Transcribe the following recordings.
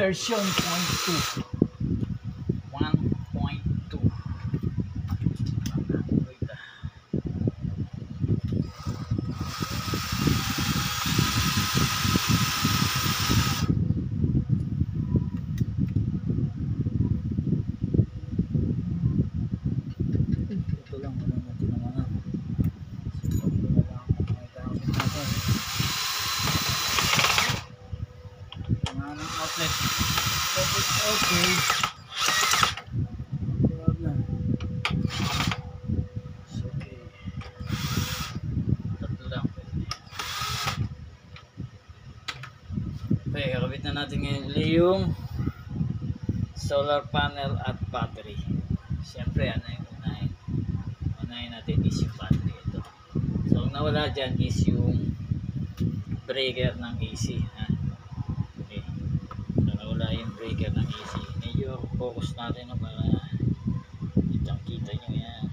version 1.2. Ito lang, wala natin ang mga outlet. Okay. Problem. It's okay. Tatlo lang. Okay, kakabit na natin ngayon yung solar panel at battery. Siyempre, ano yung unahin? Unahin natin is yung battery ito. So, ang nawala dyan is yung breaker ng AC. Ha? Okay. So, nawala yung breaker ng AC. Medyo focus natin na para kita nyo yan.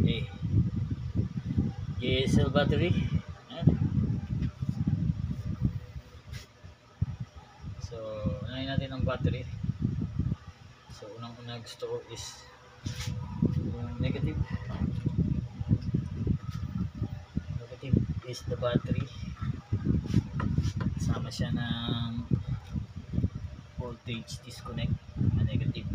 Okay. GSL battery. So, unahin natin ang battery. So, unang-una gusto ko is yung negative. Negative is the battery. Sama siya ng voltage disconnect na negative.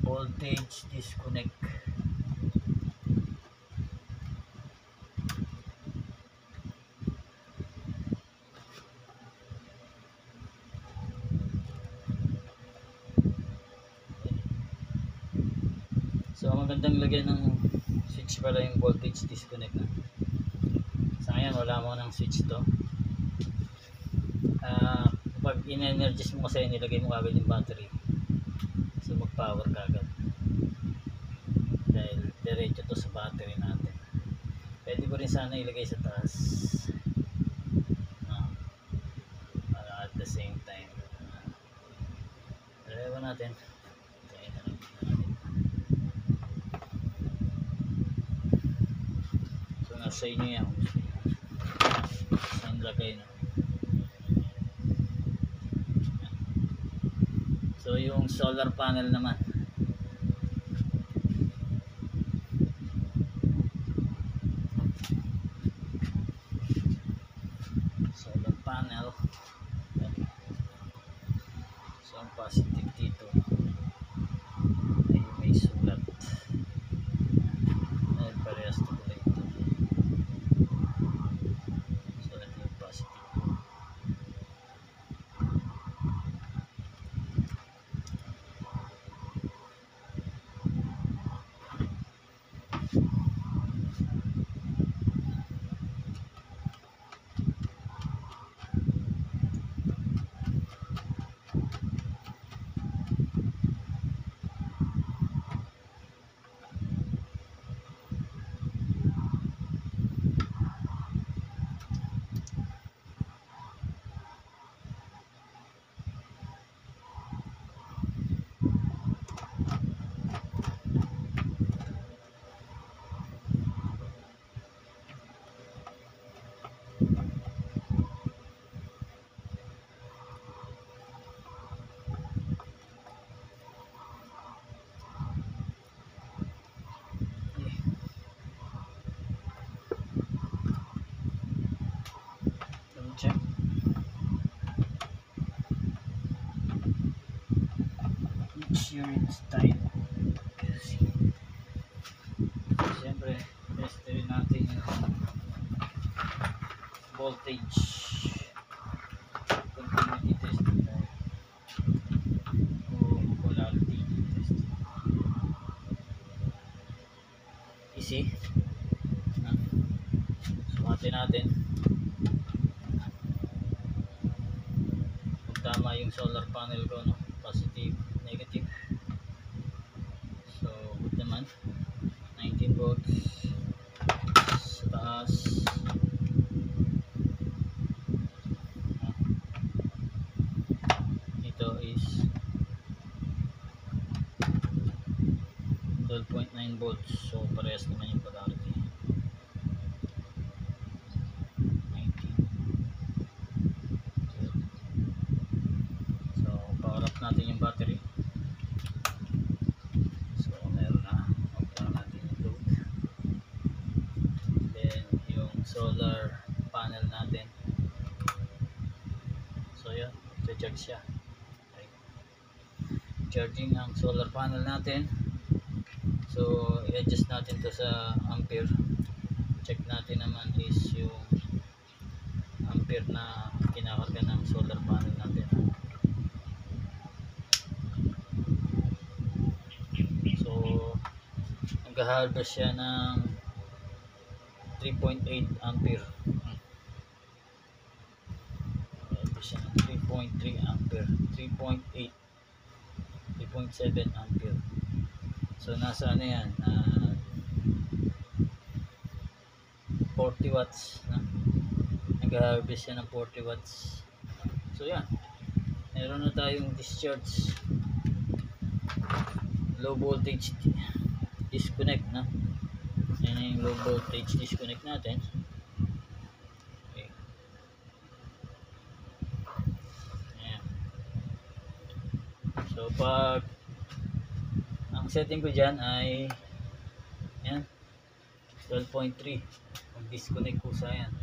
Voltage disconnect. So magandang lagyan ng switch pala yung voltage disconnect na. Sa ngayon wala mo ng switch to. Pag in-energize mo kasi nilagay mo agad yung battery. So mag-power kagad. Dahil diretso to sa battery natin. Pwede ko rin sana ilagay sa taas. Para at the same time. Dalawa natin. So nasa inyo yan. Saan lagay na. So yung solar panel naman. Solar panel. So ang positive dito ay may sulat. Ay parehas to dito. So ito yung positive. style. Siyempre, test rin natin yung voltage. Continuity test tayo. O polarity test. Easy. Sumatin natin. Kung tama yung solar panel ko, no? Positive, negative. So, good naman. 19 volts sa taas. Ito is 12.9 volts. So, parehas naman yung polarity. 19. So, power up natin yung battery. So, meron na. Power natin yung load. Then, yung solar panel natin. So, yun. Charge siya. Okay. Charging ang solar panel natin. So, i-adjust natin to sa ampere. Check natin naman is yung ampere na kinakarga ng solar panel natin. So, nag-harvest siya ng 3.8 ampere. Nag-harvest siya ng 3.3 ampere. 3.8 3.7 ampere. So, nasa ano yan? 40 watts. Nag-harvest siya ng 40 watts. So, yan. Meron na tayong discharge. Low voltage disconnect, no? Yan yung low voltage disconnect natin. Okay. Ayan. So, pag ang setting ko dyan ay yan, 12.3 pag disconnect ko sa yan.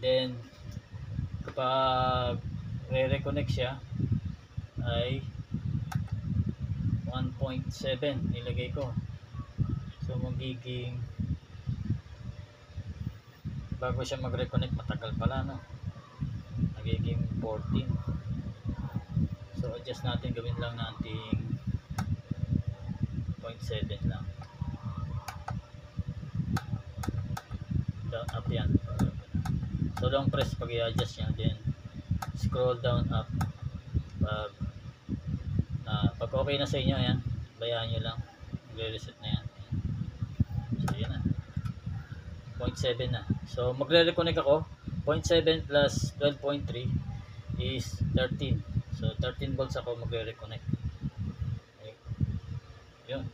Then, kapag re-reconnect siya ay 1.7 nilagay ko. So, magiging bago siya mag-reconnect, matagal pala, no? Magiging 14. So, adjust natin, gawin lang natin 0.7 lang. Down, up yan. So, long press pag i-adjust yan. Then, scroll down, up. Pag okay na sa inyo, yan. Bayaan nyo lang. Magre-reset na yan. So, yan na. 0.7 na. So, magre-reconnect ako. 0.7 plus 12.3 is 13. So, 13 volts ako magre-reconnect. Okay. Yun.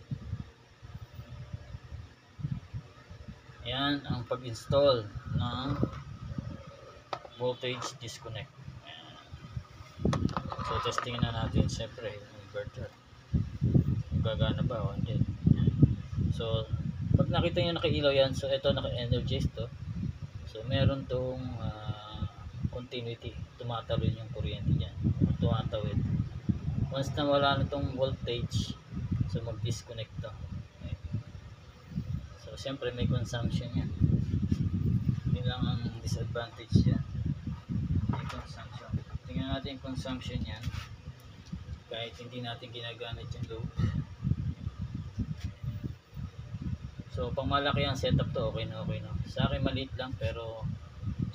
Yan ang pag-install ng voltage disconnect. Ayan. So, testingin na natin siyempre yung inverter. Kung gagana ba o hindi. So, pag nakita nyo nakailaw yan, so ito naka-energize to. So, meron tong continuity. Tumatalon yung kuryente dyan. Tumatawid. Once na wala na tong voltage, so mag-disconnect to. Okay. So, siyempre may consumption yan. Yun lang ang disadvantage yan. May consumption. Tingnan natin yung consumption yan. Kahit hindi natin ginagamit yung load. So, pang malaki ang setup to, okay na okay, no? Sa akin maliit lang, pero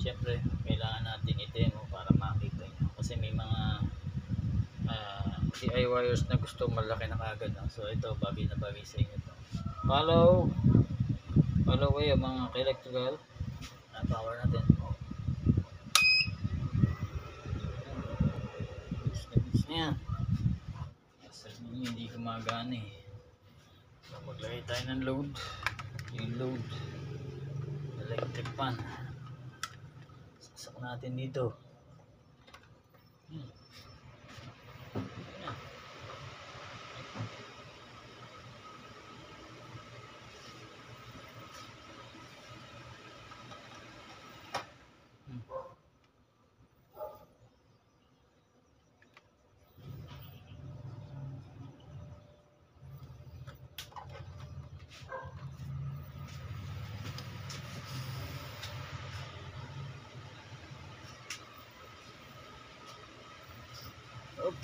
syempre, kailangan natin i-demo para makita nyo. Kasi may mga DIYers na gusto malaki na kagad, no? So, ito, bagay na bagay sa inyo to. Follow kayo mga ka-electrical. Power natin. Gusto niya. Hindi gumagana eh. So, maglagay tayo ng load. Yung load electric fan, sasak natin dito.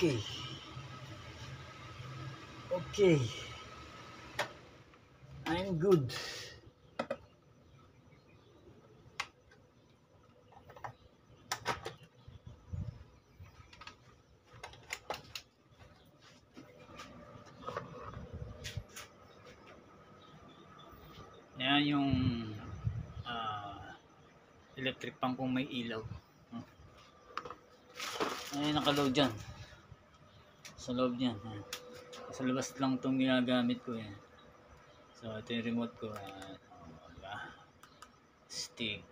Okay. Okay. I'm good. Yan yung electric pan kung may ilaw. Ay, nakaload dyan. Sa loob niyan. Sa labas lang itong ginagamit ko. Yan. So, ito yung remote ko. Diba? Stick.